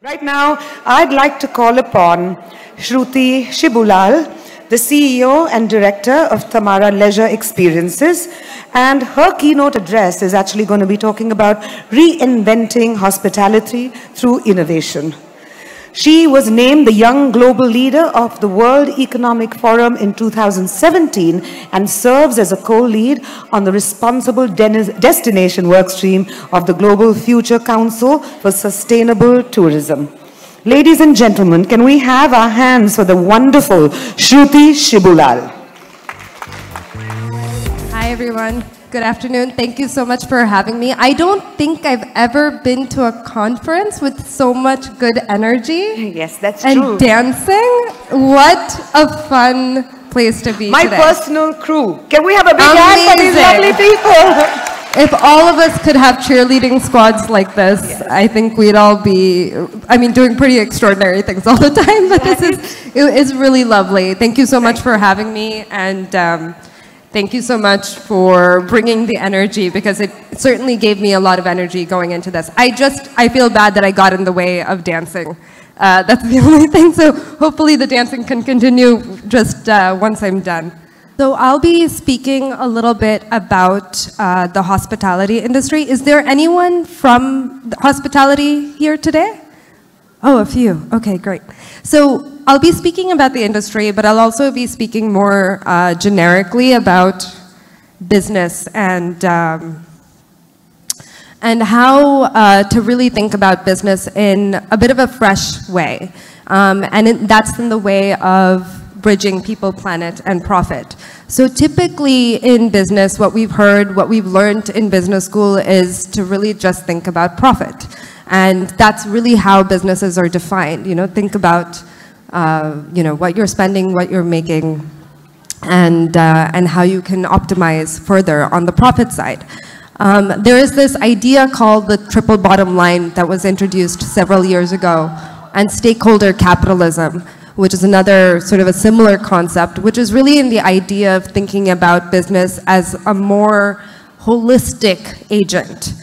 Right now, I'd like to call upon Shruti Shibulal, the CEO and Director of Tamara Leisure Experiences, and her keynote address is actually going to be talking about reinventing hospitality through innovation. She was named the Young Global Leader of the World Economic Forum in 2017 and serves as a co-lead on the Responsible Destination Workstream of the Global Future Council for Sustainable Tourism. Ladies and gentlemen, can we have our hands for the wonderful Shruti Shibulal? Hi everyone, good afternoon. Thank you so much for having me. I don't think I've ever been to a conference with so much good energy. Yes, that's and true. And dancing. What a fun place to be My today. personal crew. Can we have a big hand for these lovely people? If all of us could have cheerleading squads like this, yes. I think we'd all be, doing pretty extraordinary things all the time, but it is really lovely. Thank you so much for having me, and thank you so much for bringing the energy, because it certainly gave me a lot of energy going into this. I feel bad that I got in the way of dancing. That's the only thing, so hopefully the dancing can continue just once I'm done. So I'll be speaking a little bit about the hospitality industry. Is there anyone from the hospitality here today? Oh, a few. Okay, great. So I'll be speaking about the industry, but I'll also be speaking more generically about business and how to really think about business in a bit of a fresh way. That's in the way of bridging people, planet, and profit. So typically in business, what we've heard, what we've learned in business school is to really just think about profit. And that's really how businesses are defined. Think about, what you're spending, what you're making, and how you can optimize further on the profit side. There is this idea called the triple bottom line that was introduced several years ago, and stakeholder capitalism, which is another sort of a similar concept, which is really in the idea of thinking about business as a more holistic agent.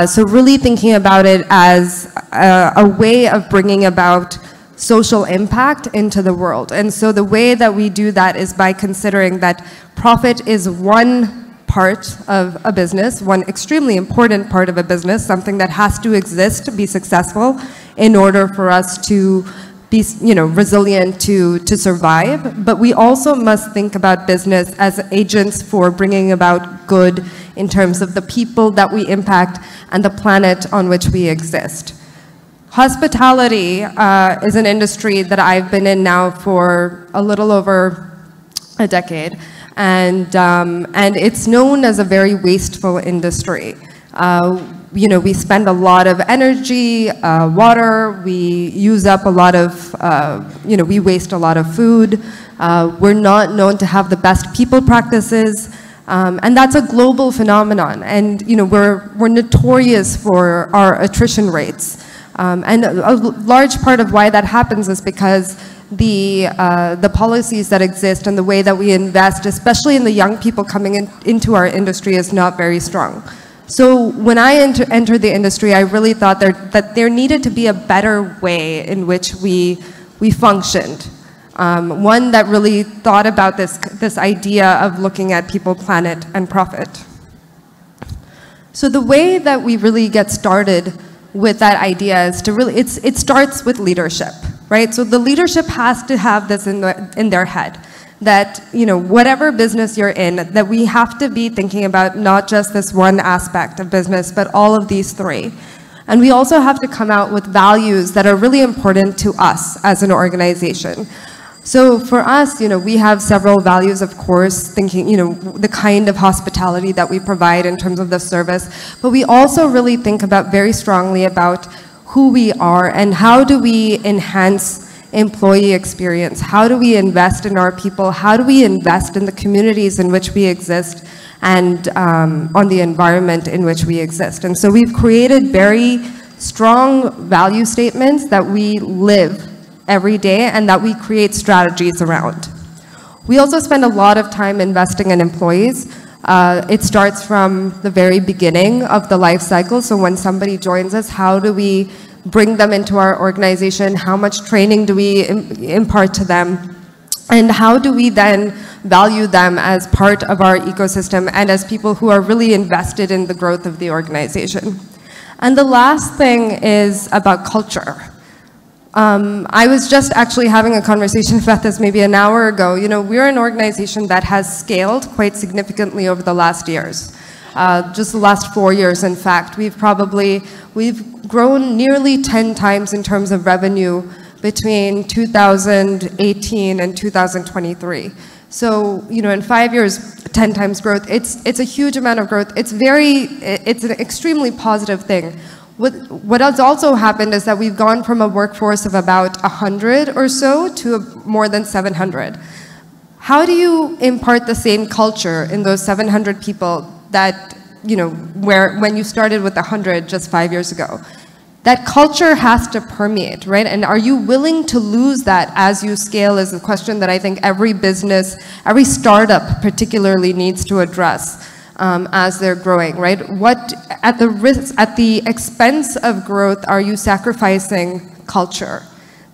So really thinking about it as a way of bringing about social impact into the world. And so the way that we do that is by considering that profit is one part of a business, one extremely important part of a business, something that has to exist to be successful in order for us to be resilient to survive. But we also must think about business as agents for bringing about good in terms of the people that we impact and the planet on which we exist. Hospitality is an industry that I've been in now for a little over a decade, and it's known as a very wasteful industry. We spend a lot of energy, water, we use up a lot of, we waste a lot of food. We're not known to have the best people practices, and that's a global phenomenon. And we're notorious for our attrition rates. And a large part of why that happens is because the policies that exist and the way that we invest, especially in the young people coming into our industry, is not very strong. So when I entered the industry, I really thought that there needed to be a better way in which we functioned. One that really thought about this idea of looking at people, planet, and profit. So the way that we really get started with that idea is to really, it starts with leadership, right? So the leadership has to have this in their head, that whatever business you're in, that we have to be thinking about not just this one aspect of business, but all of these three. And we also have to come out with values that are really important to us as an organization. So for us, we have several values, of course, thinking, the kind of hospitality that we provide in terms of the service, but we also really think about very strongly about who we are and how do we enhance employee experience, how do we invest in our people, how do we invest in the communities in which we exist, and on the environment in which we exist. And so we've created very strong value statements that we live every day and that we create strategies around. We also spend a lot of time investing in employees. It starts from the very beginning of the life cycle. So when somebody joins us, how do we bring them into our organization? How much training do we impart to them? And how do we then value them as part of our ecosystem and as people who are really invested in the growth of the organization? And the last thing is about culture. I was just actually having a conversation about this maybe an hour ago. You know, we're an organization that has scaled quite significantly over the last years. Just the last 4 years, in fact. We've grown nearly 10 times in terms of revenue between 2018 and 2023. So, you know, in 5 years, 10 times growth, it's a huge amount of growth. It's an extremely positive thing. What has also happened is that we've gone from a workforce of about 100 or so to more than 700. How do you impart the same culture in those 700 people that, you know, when you started with 100 just 5 years ago? That culture has to permeate, right? And are you willing to lose that as you scale is a question that I think every business, every startup particularly needs to address. As they're growing, right? What, at the expense of growth, are you sacrificing culture?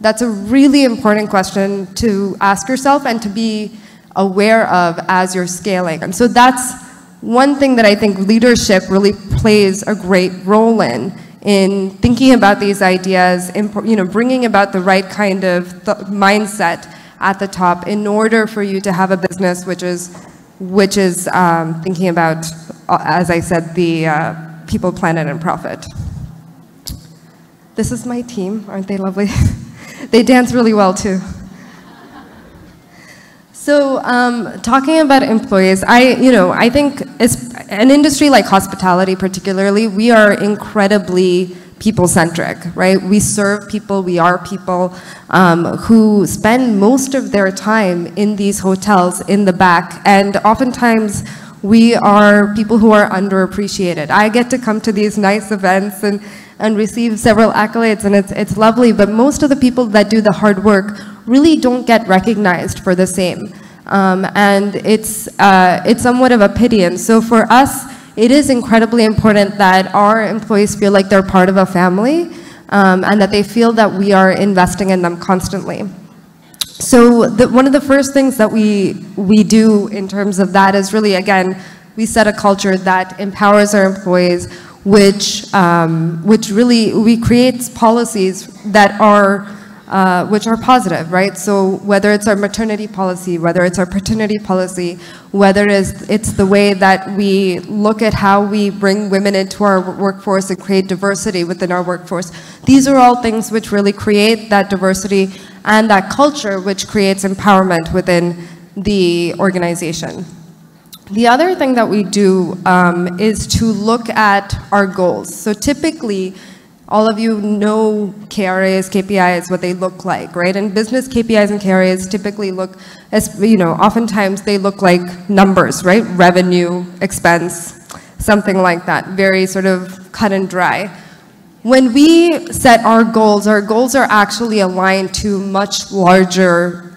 That's a really important question to ask yourself and to be aware of as you're scaling. And so that's one thing that I think leadership really plays a great role in thinking about these ideas, you know, bringing about the right kind of mindset at the top in order for you to have a business which is thinking about, as I said, the people, planet, and profit. This is my team. Aren't they lovely? They dance really well, too. So talking about employees, I think it's an industry like hospitality particularly, we are incredibly people-centric, right? We serve people, we are people who spend most of their time in these hotels in the back, and oftentimes we are people who are underappreciated. I get to come to these nice events and receive several accolades, and it's lovely, but most of the people that do the hard work really don't get recognized for the same. And it's somewhat of a pity, and so for us, it is incredibly important that our employees feel like they're part of a family and that they feel that we are investing in them constantly. So one of the first things that we do in terms of that is really, again, we set a culture that empowers our employees, which really creates policies that are which are positive, right? So whether it's our maternity policy, whether it's our paternity policy, whether it's the way that we look at how we bring women into our workforce and create diversity within our workforce, these are all things which really create that diversity and that culture which creates empowerment within the organization. The other thing that we do is to look at our goals. So typically, all of you know KRAs, KPIs, what they look like, right? And business KPIs and KRAs typically look, as you know, oftentimes they look like numbers, right? Revenue, expense, something like that, very sort of cut and dry. When we set our goals are actually aligned to much larger,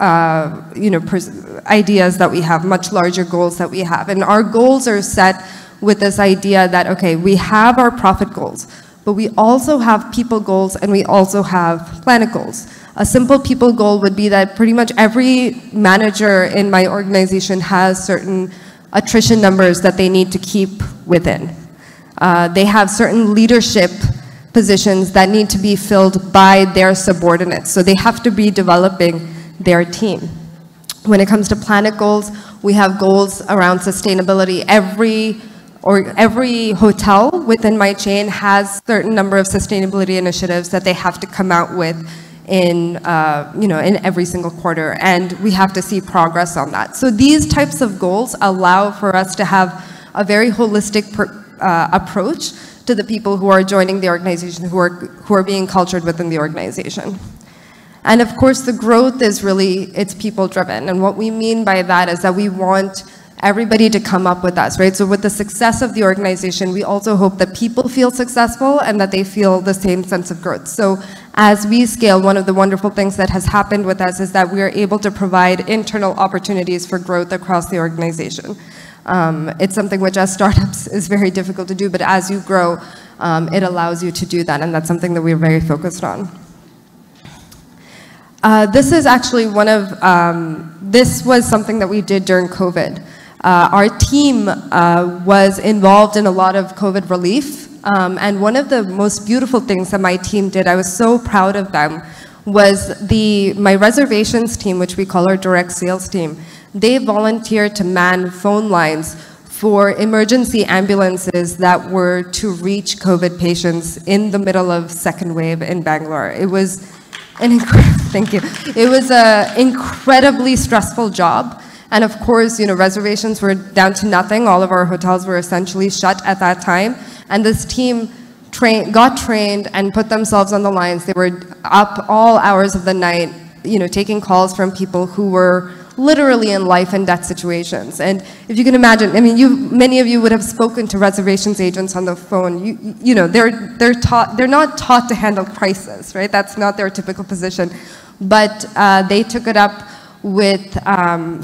ideas that we have, much larger goals that we have. And our goals are set with this idea that, okay, we have our profit goals, but we also have people goals and we also have planet goals. A simple people goal would be that pretty much every manager in my organization has certain attrition numbers that they need to keep within. They have certain leadership positions that need to be filled by their subordinates. So they have to be developing their team. When it comes to planet goals, we have goals around sustainability. Every hotel within my chain has certain number of sustainability initiatives that they have to come out with in every single quarter, and we have to see progress on that. So these types of goals allow for us to have a very holistic approach to the people who are joining the organization, who are being cultured within the organization. And of course, the growth is really, it's people driven. And what we mean by that is that we want everybody to come up with us, right? So with the success of the organization, we also hope that people feel successful and that they feel the same sense of growth. So as we scale, one of the wonderful things that has happened with us is that we are able to provide internal opportunities for growth across the organization. It's something which as startups is very difficult to do, but as you grow, it allows you to do that, and that's something that we're very focused on. This is actually this was something that we did during COVID. Our team was involved in a lot of COVID relief, and one of the most beautiful things that my team did, I was so proud of them, was my reservations team, which we call our direct sales team. They volunteered to man phone lines for emergency ambulances that were to reach COVID patients in the middle of second wave in Bangalore. It was thank you. It was an incredibly stressful job. And of course, reservations were down to nothing. All of our hotels were essentially shut at that time. And this team got trained and put themselves on the lines. They were up all hours of the night, taking calls from people who were literally in life and death situations. And if you can imagine, many of you would have spoken to reservations agents on the phone. They're not taught to handle crisis, right? That's not their typical position. But they took it up with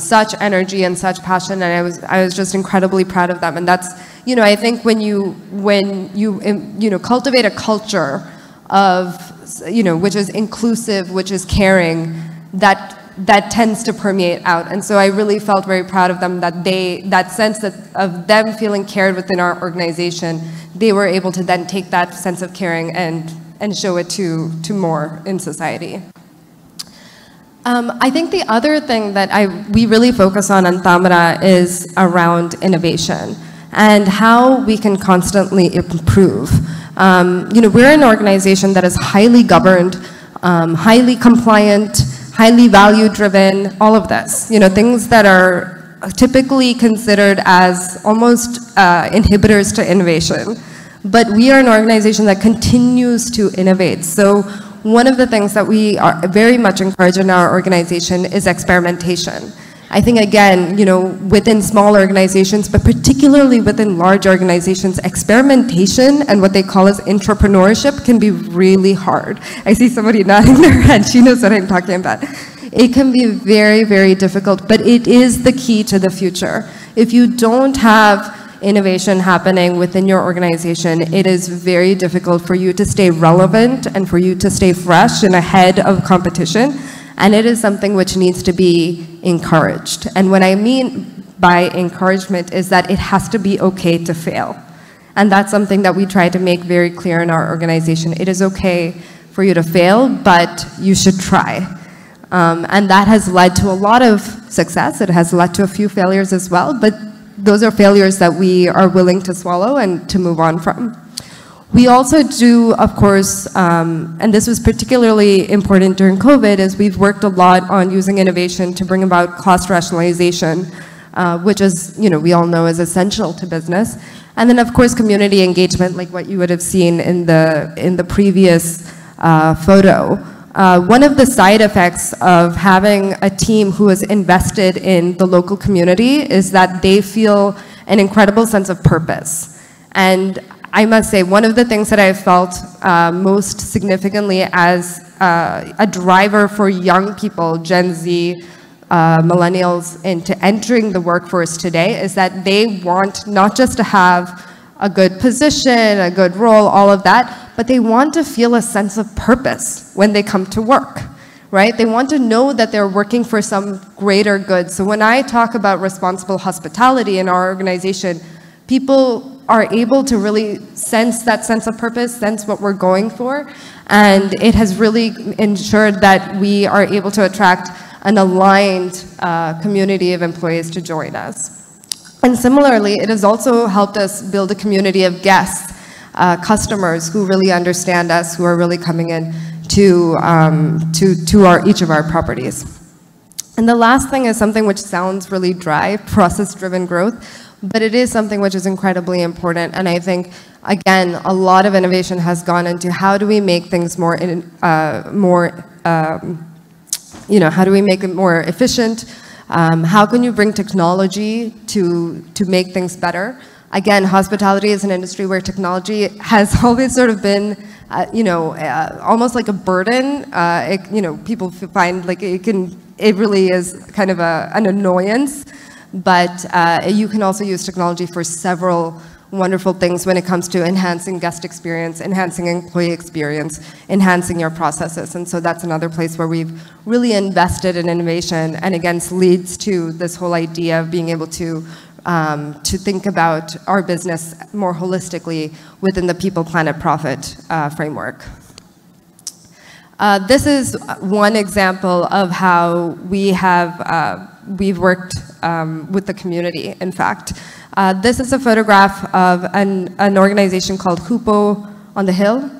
such energy and such passion, and I was just incredibly proud of them. And that's, I think when you cultivate a culture of, which is inclusive, which is caring, that tends to permeate out. And so I really felt very proud of them that sense of them feeling cared within our organization, they were able to then take that sense of caring and show it to more in society. I think the other thing that we really focus on Tamara is around innovation and how we can constantly improve. We're an organization that is highly governed, highly compliant, highly value-driven, all of this. Things that are typically considered as almost inhibitors to innovation. But we are an organization that continues to innovate. So one of the things that we are very much encourage in our organization is experimentation. I think, again, within small organizations, but particularly within large organizations, experimentation and what they call as entrepreneurship can be really hard. I see somebody nodding their head. She knows what I'm talking about. It can be very, very difficult, but it is the key to the future. If you don't have innovation happening within your organization, it is very difficult for you to stay relevant and for you to stay fresh and ahead of competition. And it is something which needs to be encouraged. And what I mean by encouragement is that it has to be okay to fail. And that's something that we try to make very clear in our organization. It is okay for you to fail, but you should try. And that has led to a lot of success. It has led to a few failures as well, but those are failures that we are willing to swallow and to move on from. We also do, of course, and this was particularly important during COVID, is we've worked a lot on using innovation to bring about cost rationalization, which is, we all know is essential to business. And then, of course, community engagement, like what you would have seen in the previous photo. One of the side effects of having a team who is invested in the local community is that they feel an incredible sense of purpose. And I must say, one of the things that I felt most significantly as a driver for young people, Gen Z, millennials, into entering the workforce today is that they want not just to have a good position, a good role, all of that, but they want to feel a sense of purpose when they come to work, right? They want to know that they're working for some greater good. So when I talk about responsible hospitality in our organization, people are able to really sense that sense of purpose, sense what we're going for, and it has really ensured that we are able to attract an aligned community of employees to join us. And similarly, it has also helped us build a community of guests, customers who really understand us, who are really coming in to each of our properties. And the last thing is something which sounds really dry, process-driven growth, but it is something which is incredibly important. And I think, again, a lot of innovation has gone into how do we make things how do we make it more efficient? How can you bring technology to make things better? Again, hospitality is an industry where technology has always sort of been, almost like a burden. People find like it really is kind of an annoyance, but you can also use technology for several wonderful things when it comes to enhancing guest experience, enhancing employee experience, enhancing your processes. And so that's another place where we've really invested in innovation, and again, leads to this whole idea of being able to think about our business more holistically within the people, planet, profit framework. This is one example of how we've worked with the community, in fact. This is a photograph of an organization called Hupo on the Hill.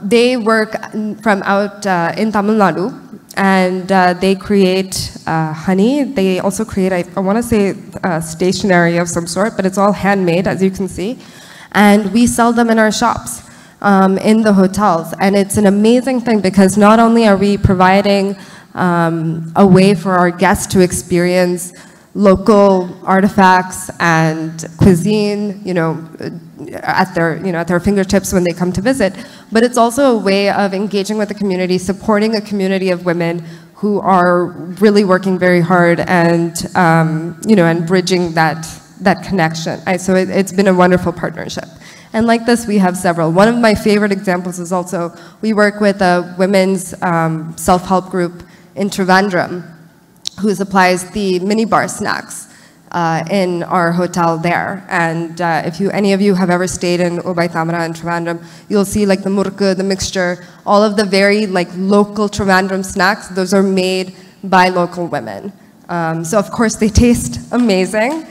They work from out in Tamil Nadu, and they create honey. They also create, I want to say, stationery of some sort, but it's all handmade, as you can see. And we sell them in our shops, in the hotels. And it's an amazing thing because not only are we providing a way for our guests to experience local artifacts and cuisine, at their fingertips when they come to visit, but it's also a way of engaging with the community, supporting a community of women who are really working very hard and, and bridging that connection. So it's been a wonderful partnership. And like this, we have several. One of my favorite examples is also, we work with a women's self-help group in Trivandrum, who supplies the minibar snacks in our hotel there. And if any of you have ever stayed in Ubay Tamara and Trivandrum, you'll see like the murka, the mixture, all of the very local Trivandrum snacks, those are made by local women. So of course they taste amazing,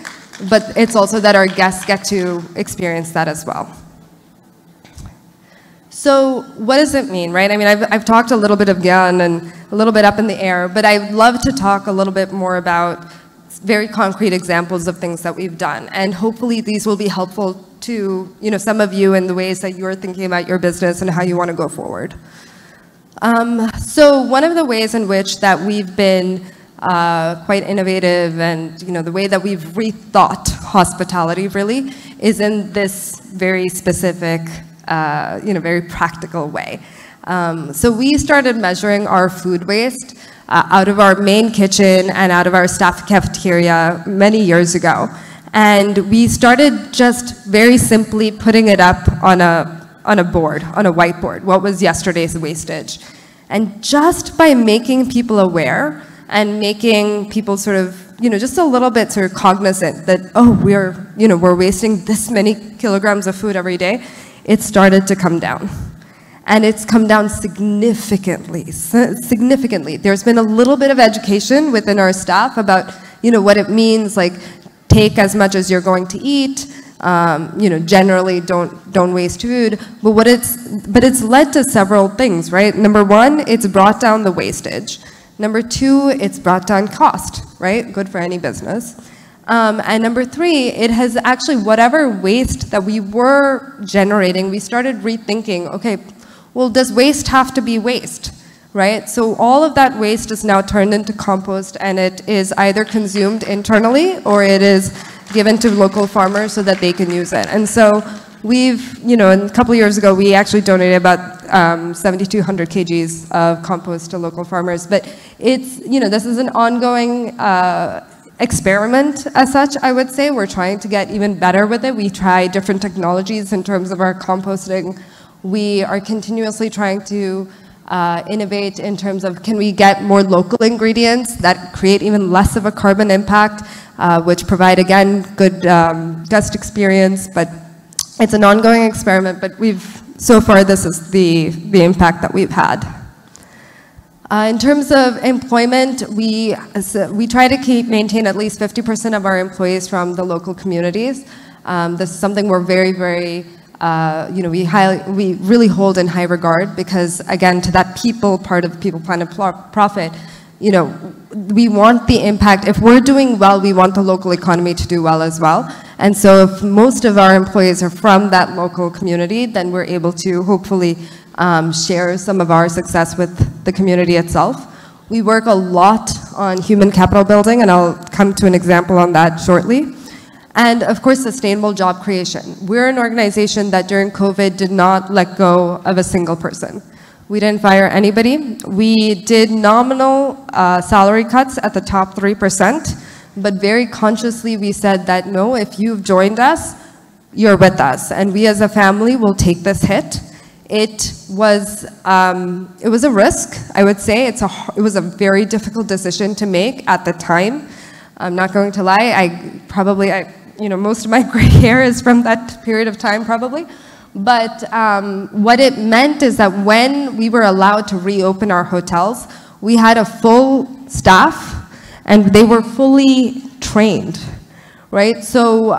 but it's also that our guests get to experience that as well. So what does it mean, right? I mean, I've talked a little bit of Gyan and a little bit up in the air, but I'd love to talk a little bit more about very concrete examples of things that we've done. And hopefully these will be helpful to some of you in the ways that you're thinking about your business and how you want to go forward. So one of the ways in which that we've been quite innovative, and the way that we've rethought hospitality really is in this very specific, very practical way. So we started measuring our food waste out of our main kitchen and out of our staff cafeteria many years ago. And we started just very simply putting it up on a board, on a whiteboard, what was yesterday's wastage. And just by making people aware and making people sort of, just a little bit sort of cognizant that, oh, we're wasting this many kilograms of food every day, it started to come down. And it's come down significantly, significantly. There's been a little bit of education within our staff about, what it means, like take as much as you're going to eat, generally don't waste food. But it's led to several things, right? Number one, it's brought down the wastage. Number two, it's brought down cost, right? Good for any business. And number three, it has actually, whatever waste that we were generating, we started rethinking, okay, well, does waste have to be waste, right? So all of that waste is now turned into compost, and it is either consumed internally or it is given to local farmers so that they can use it. And so we've, a couple of years ago, we actually donated about 7,200 kgs of compost to local farmers. But it's, this is an ongoing experiment as such, I would say. We're trying to get even better with it. We try different technologies in terms of our composting. We are continuously trying to innovate in terms of, can we get more local ingredients that create even less of a carbon impact, which provide, again, good guest experience. But it's an ongoing experiment, but so far this is the impact that we've had. In terms of employment, we try to maintain at least 50% of our employees from the local communities. This is something we're very, very we really hold in high regard because, again, to that people part of People, Planet, Profit, we want the impact. If we're doing well, we want the local economy to do well as well. And so if most of our employees are from that local community, then we're able to hopefully share some of our success with the community itself. We work a lot on human capital building, and I'll come to an example on that shortly. And of course, sustainable job creation. We're an organization that during COVID did not let go of a single person. We didn't fire anybody. We did nominal salary cuts at the top 3%, but very consciously we said that no, if you've joined us, you're with us, and we as a family will take this hit. It was a risk, I would say. It was a very difficult decision to make at the time. I'm not going to lie. Most of my gray hair is from that period of time, probably. But what it meant is that when we were allowed to reopen our hotels, we had a full staff, and they were fully trained, right? So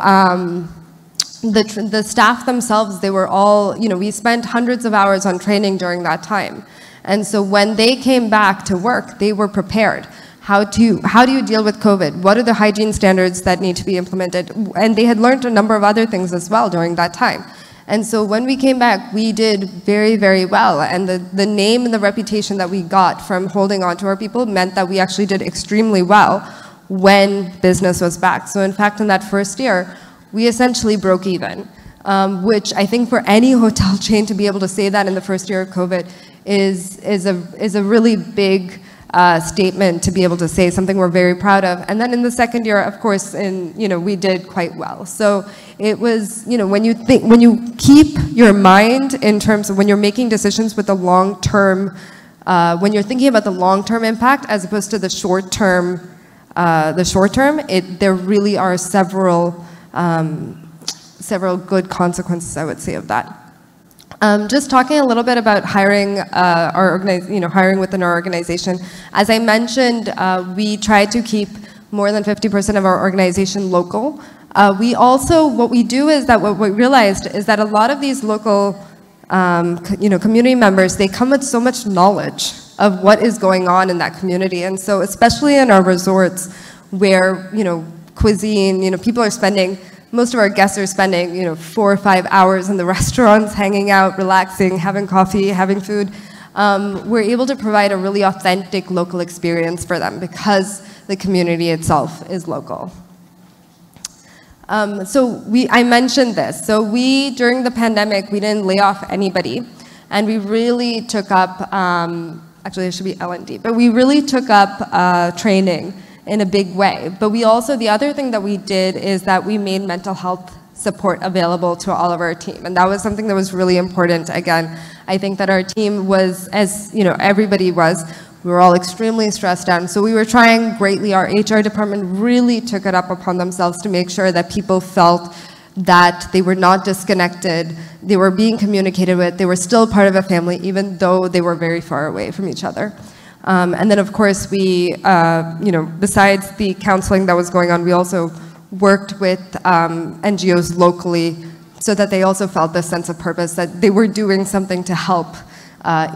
the staff themselves, they were all, we spent hundreds of hours on training during that time. And so when they came back to work, they were prepared. How do you deal with COVID? What are the hygiene standards that need to be implemented? And they had learned a number of other things as well during that time. And so when we came back, we did very, very well. And the name and the reputation that we got from holding on to our people meant that we actually did extremely well when business was back. So in fact, in that first year, we essentially broke even, which I think for any hotel chain to be able to say that in the first year of COVID is a really big statement to be able to say, something we're very proud of. And then in the second year, of course, we did quite well. So it was, when you keep your mind in terms of when you're making decisions with the long term, when you're thinking about the long-term impact as opposed to the short-term, there really are several good consequences, I would say, of that. Just talking a little bit about hiring, hiring within our organization. As I mentioned, we try to keep more than 50% of our organization local. What we do is that what we realized is that a lot of these local, community members, they come with so much knowledge of what is going on in that community. And so, especially in our resorts, where cuisine, people are spending. Most of our guests are spending, 4 or 5 hours in the restaurants, hanging out, relaxing, having coffee, having food. We're able to provide a really authentic local experience for them because the community itself is local. I mentioned this. So during the pandemic, we didn't lay off anybody. And we really took up, actually it should be L&D, but we really took up training in a big way. But the other thing that we did is that we made mental health support available to all of our team. And that was something that was really important. Again, I think that our team was, as everybody was, we were all extremely stressed out. And so we were trying greatly. Our HR department really took it up upon themselves to make sure that people felt that they were not disconnected, they were being communicated with, they were still part of a family, even though they were very far away from each other. And then, of course, we, besides the counseling that was going on, we also worked with NGOs locally so that they also felt this sense of purpose, that they were doing something to help,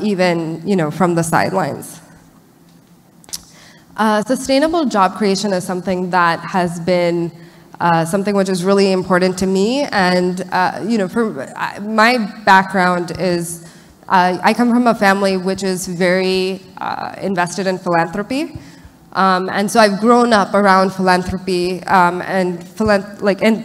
even, from the sidelines. Sustainable job creation is something that has been something which is really important to me. And, my background is, I come from a family which is very invested in philanthropy. And so I've grown up around philanthropy and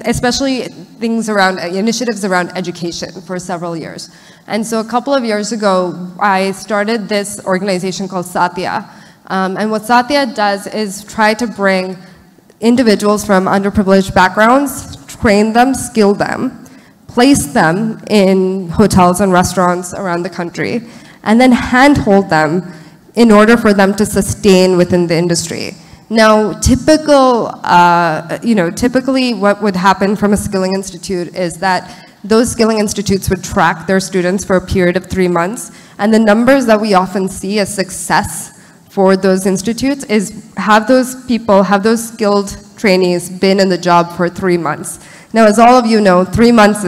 especially things around initiatives around education for several years. And so a couple of years ago, I started this organization called Satya. And what Satya does is try to bring individuals from underprivileged backgrounds, train them, skill them, place them in hotels and restaurants around the country, and then handhold them in order for them to sustain within the industry. Now, typically what would happen from a skilling institute is that those skilling institutes would track their students for a period of 3 months, and the numbers that we often see as success for those institutes is have those skilled trainees been in the job for 3 months. Now, as all of you know, 3 months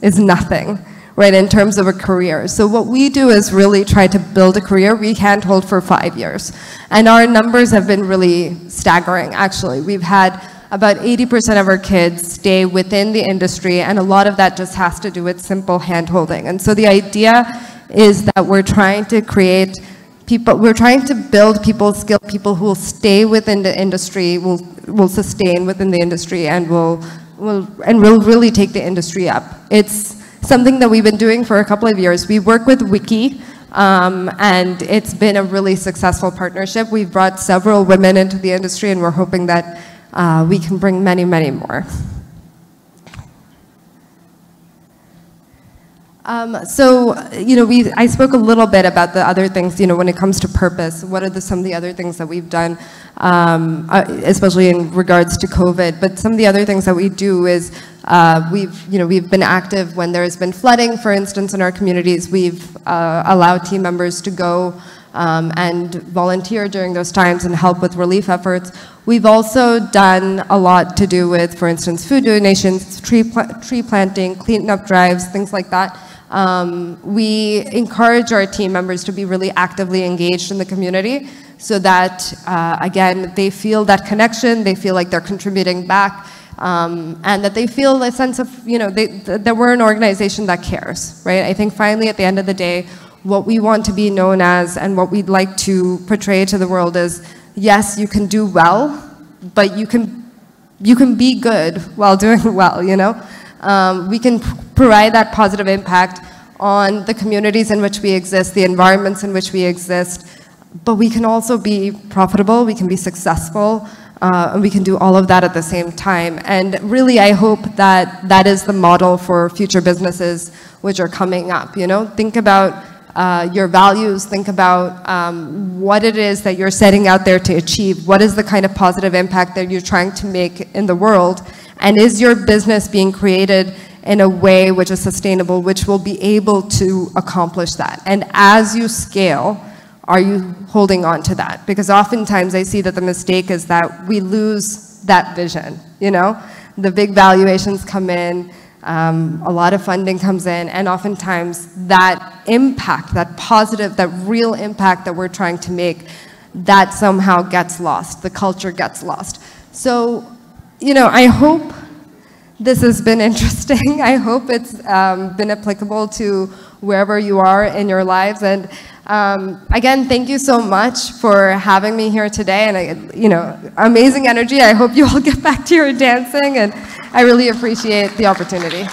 is nothing, right, in terms of a career. So what we do is really try to build a career. We handhold for 5 years. And our numbers have been really staggering, actually. We've had about 80% of our kids stay within the industry, and a lot of that just has to do with simple handholding. And so the idea is that we're trying to create people, we're trying to build people, skilled people who will stay within the industry, will sustain within the industry, and will really take the industry up. It's something that we've been doing for a couple of years. We work with Wiki, and it's been a really successful partnership. We've brought several women into the industry, and we're hoping that we can bring many, many more. I spoke a little bit about the other things, when it comes to purpose. What are some of the other things that we've done, especially in regards to COVID? But some of the other things that we do is we've been active when there has been flooding, for instance, in our communities. We've allowed team members to go and volunteer during those times and help with relief efforts. We've also done a lot to do with, for instance, food donations, tree planting, cleanup drives, things like that. We encourage our team members to be really actively engaged in the community so that, again, they feel that connection, they feel like they're contributing back, and that they feel a sense of, that we're an organization that cares, right? I think finally, at the end of the day, what we want to be known as and what we'd like to portray to the world is, yes, you can do well, but you can be good while doing well, We can provide that positive impact on the communities in which we exist, the environments in which we exist, but we can also be profitable, we can be successful, and we can do all of that at the same time. And really, I hope that that is the model for future businesses which are coming up, Think about your values, think about what it is that you're setting out there to achieve, what is the kind of positive impact that you're trying to make in the world, and is your business being created in a way which is sustainable, which will be able to accomplish that. And as you scale, are you holding on to that? Because oftentimes I see that the mistake is that we lose that vision, The big valuations come in, a lot of funding comes in, and oftentimes that impact, that positive, that real impact that we're trying to make, that somehow gets lost, the culture gets lost. So, I hope this has been interesting. I hope it's been applicable to wherever you are in your lives. And again, thank you so much for having me here today. And, amazing energy. I hope you all get back to your dancing. And I really appreciate the opportunity.